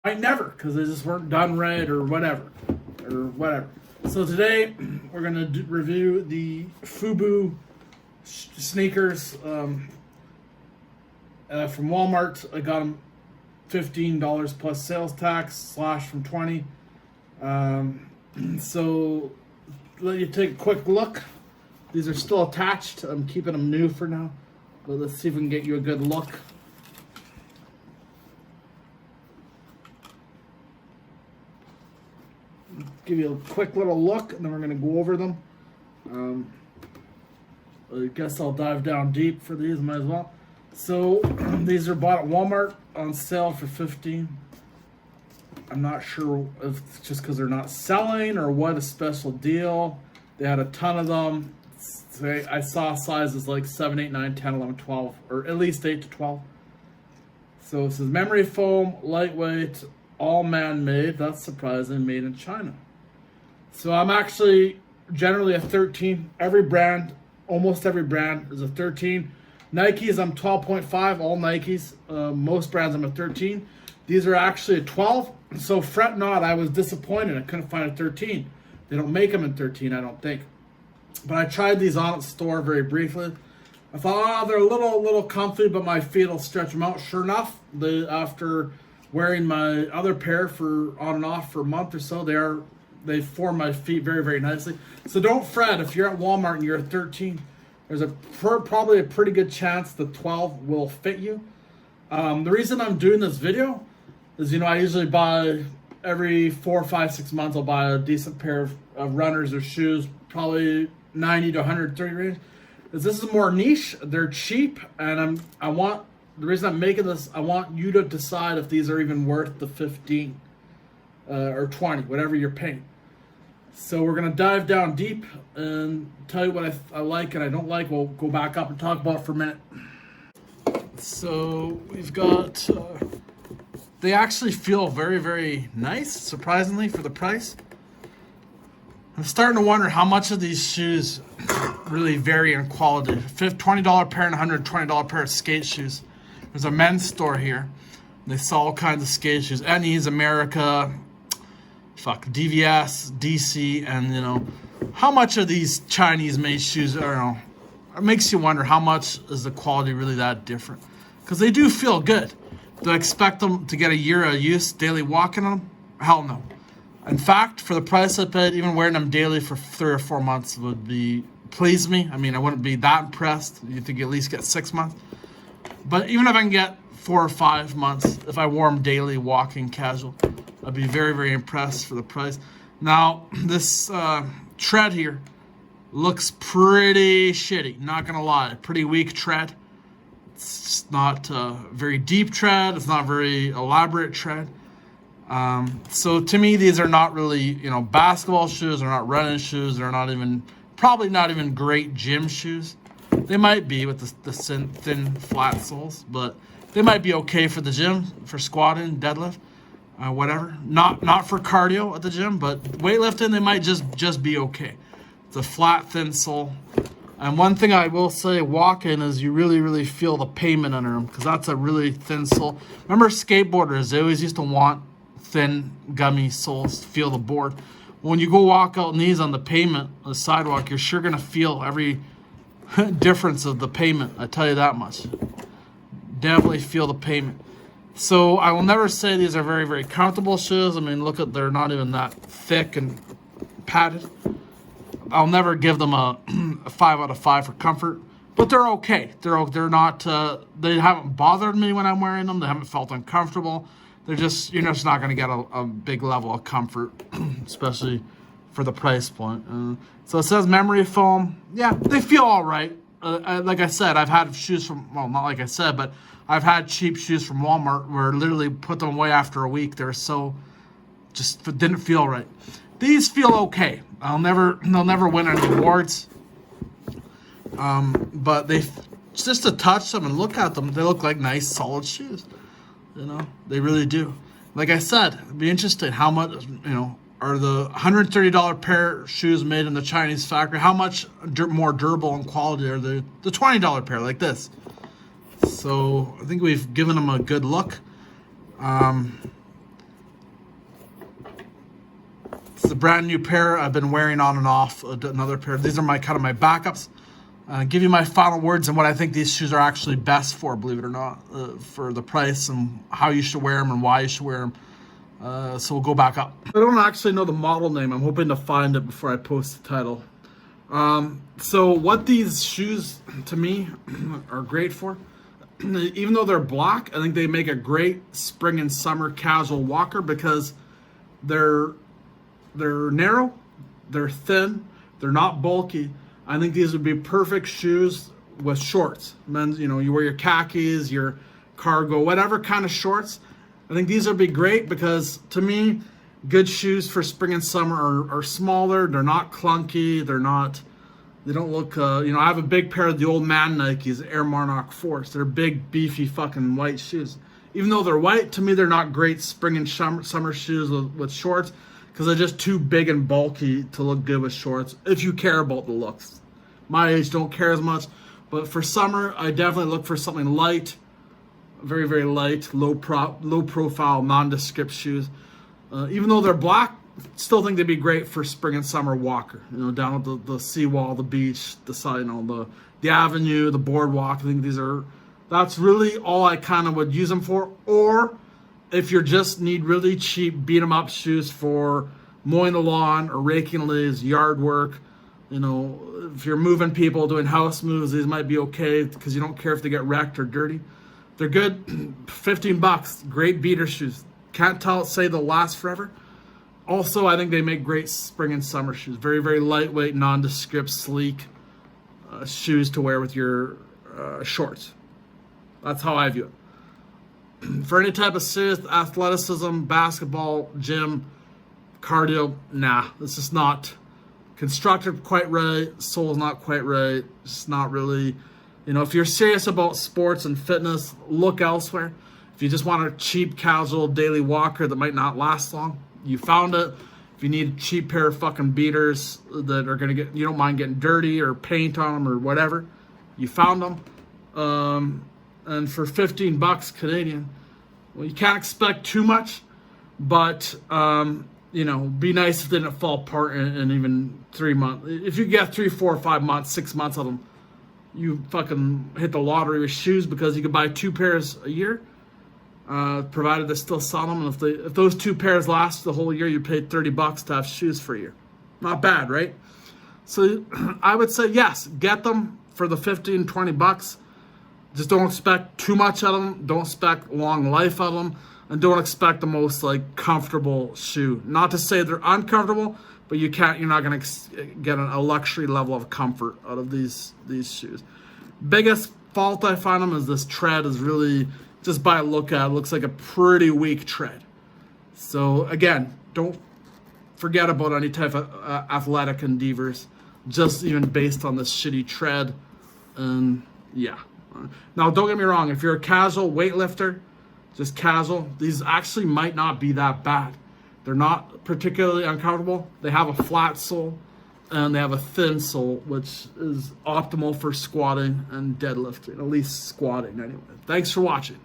I never, because they just weren't done right or whatever. So today we're going to review the Fubu sneakers from Walmart. I got them $15 plus sales tax, slash from 20. So let you take a quick look. These are still attached. I'm keeping them new for now, but let's see if we can get you a good look. Give you a quick little look, and then we're going to go over them. I guess I'll dive down deep for these, might as well. So these are bought at Walmart on sale for $15. I'm not sure if it's just because they're not selling or what, a special deal. They had a ton of them. So I saw sizes like 7, 8, 9, 10, 11, 12, or at least 8 to 12. So it says memory foam, lightweight, all man-made. That's surprising, made in China. So I'm actually generally a 13. Every brand, almost every brand is a 13. Nikes, I'm 12.5, all Nikes. Most brands, I'm a 13. These are actually a 12. So fret not, I was disappointed. I couldn't find a 13. They don't make them in 13, I don't think. But I tried these on at the store very briefly. I thought, they're a little comfy, but my feet will stretch them out. Sure enough, after wearing my other pair for on and off for a month or so, they form my feet very, very nicely. So don't fret if you're at Walmart and you're a 13. There's probably a pretty good chance the 12 will fit you. The reason I'm doing this video is, I usually buy every 4, 5, 6 months. I'll buy a decent pair of runners or shoes, probably 90 to 130 range. This is more niche. They're cheap, and the reason I'm making this, I want you to decide if these are even worth the 15 or 20, whatever you're paying. So we're gonna dive down deep and tell you what I like and I don't like. We'll go back up and talk about it for a minute. So we've got, they actually feel very, very nice, surprisingly, for the price. I'm starting to wonder how much of these shoes really vary in quality. $20 pair and $120 pair of skate shoes. There's a men's store here. They sell all kinds of skate shoes. Etnies, America, DVS, DC, and how much of these Chinese-made shoes, I don't know, it makes you wonder how much is the quality really that different. Because they do feel good. Do I expect them to get a year of use daily walking on them? Hell no. In fact, for the price I paid, even wearing them daily for 3 or 4 months would please me. I mean, I wouldn't be that impressed. You think you at least get 6 months. But even if I can get 4 or 5 months, if I wore them daily, walking, casual, I'd be very, very impressed for the price. Now, this tread here looks pretty shitty, not gonna lie. Pretty weak tread. It's not a very deep tread. It's not very elaborate tread. So to me, these are not really, basketball shoes. They're not running shoes. They're probably not even great gym shoes. They might be with the thin, flat soles, but they might be okay for the gym, for squatting, deadlift, whatever. Not for cardio at the gym, but weightlifting, they might just be okay. It's a flat, thin sole. And one thing I will say, walking, is you really, really feel the pavement under them, because that's a really thin sole. Remember skateboarders, they always used to want thin, gummy soles to feel the board. When you go walk out in these on the pavement, the sidewalk, you're sure going to feel every difference of the pavement, I tell you that much. Definitely feel the pavement. So I will never say these are very, very comfortable shoes. I mean, they're not even that thick and padded. I'll never give them a 5 out of 5 for comfort, but they're okay. They're not, they haven't bothered me when I'm wearing them. They haven't felt uncomfortable. You're just not going to get a big level of comfort, especially for the price point. So it says memory foam. Yeah, they feel all right. Like I said, I've had shoes from, well, not like I said, but I've had cheap shoes from Walmart where I literally put them away after a week. They're just didn't feel right. These feel okay. They'll never win any awards. But just to touch them and look at them, they look like nice, solid shoes. They really do. Like I said, it'd be interesting how much, are the $130 pair of shoes made in the Chinese factory, how much more durable and quality are the $20 pair like this? So I think we've given them a good look. It's a brand new pair I've been wearing on and off. Another pair. These are my kind of my backups. Give you my final words and what I think these shoes are actually best for, believe it or not, for the price and how you should wear them and why you should wear them. So we'll go back up. I don't actually know the model name. I'm hoping to find it before I post the title. So what these shoes to me are great for, even though they're black, I think they make a great spring and summer casual walker because they're narrow, they're thin, they're not bulky. I think these would be perfect shoes with shorts. Men's, you know, you wear your khakis, your cargo, whatever kind of shorts. I think these would be great because to me, good shoes for spring and summer are smaller. They're not clunky. They don't look, you know, I have a big pair of the old man Nikes, Air Monarch Force. They're big, beefy fucking white shoes. Even though they're white, to me, they're not great spring and summer shoes with shorts because they're just too big and bulky to look good with shorts if you care about the looks. My age don't care as much, but for summer, I definitely look for something light, very, very light, low profile, nondescript shoes. Even though they're black, still think they'd be great for spring and summer walker. You know, down at the seawall, the beach, the side, you know, the avenue, the boardwalk. I think that's really all I kind of would use them for. Or if you just need really cheap beat 'em up shoes for mowing the lawn or raking leaves, yard work. You know, if you're moving people, doing house moves, these might be okay because you don't care if they get wrecked or dirty. They're good, $15, great beater shoes. Can't say they'll last forever. Also, I think they make great spring and summer shoes. Very, very lightweight, nondescript, sleek shoes to wear with your shorts. That's how I view it. For any type of serious athleticism, basketball, gym, cardio, nah, this is not constructed quite right, sole's not quite right, it's not really, you know, if you're serious about sports and fitness, look elsewhere. If you just want a cheap, casual, daily walker that might not last long, you found it. If you need a cheap pair of fucking beaters that are gonna you don't mind getting dirty or paint on them or whatever, you found them. And for $15 Canadian, well, you can't expect too much, but you know, be nice if they didn't fall apart in even 3 months. If you get 3, 4, 5 months, 6 months of them, you fucking hit the lottery with shoes because you could buy 2 pairs a year, provided they still sell them. And if those 2 pairs last the whole year, you paid $30 to have shoes for a year. Not bad, right? So I would say yes, get them for the $15, $20. Just don't expect too much out of them. Don't expect long life out of them. And don't expect the most like comfortable shoe. Not to say they're uncomfortable, but you're not gonna get a luxury level of comfort out of these shoes. Biggest fault I find them is this tread is really, just by a look at it, looks like a pretty weak tread. So again, don't forget about any type of athletic endeavors, just even based on this shitty tread. And yeah. Now don't get me wrong, if you're a casual weightlifter, just casual, these actually might not be that bad. They're not particularly uncomfortable. They have a flat sole and they have a thin sole, which is optimal for squatting and deadlifting, at least squatting anyway. Thanks for watching.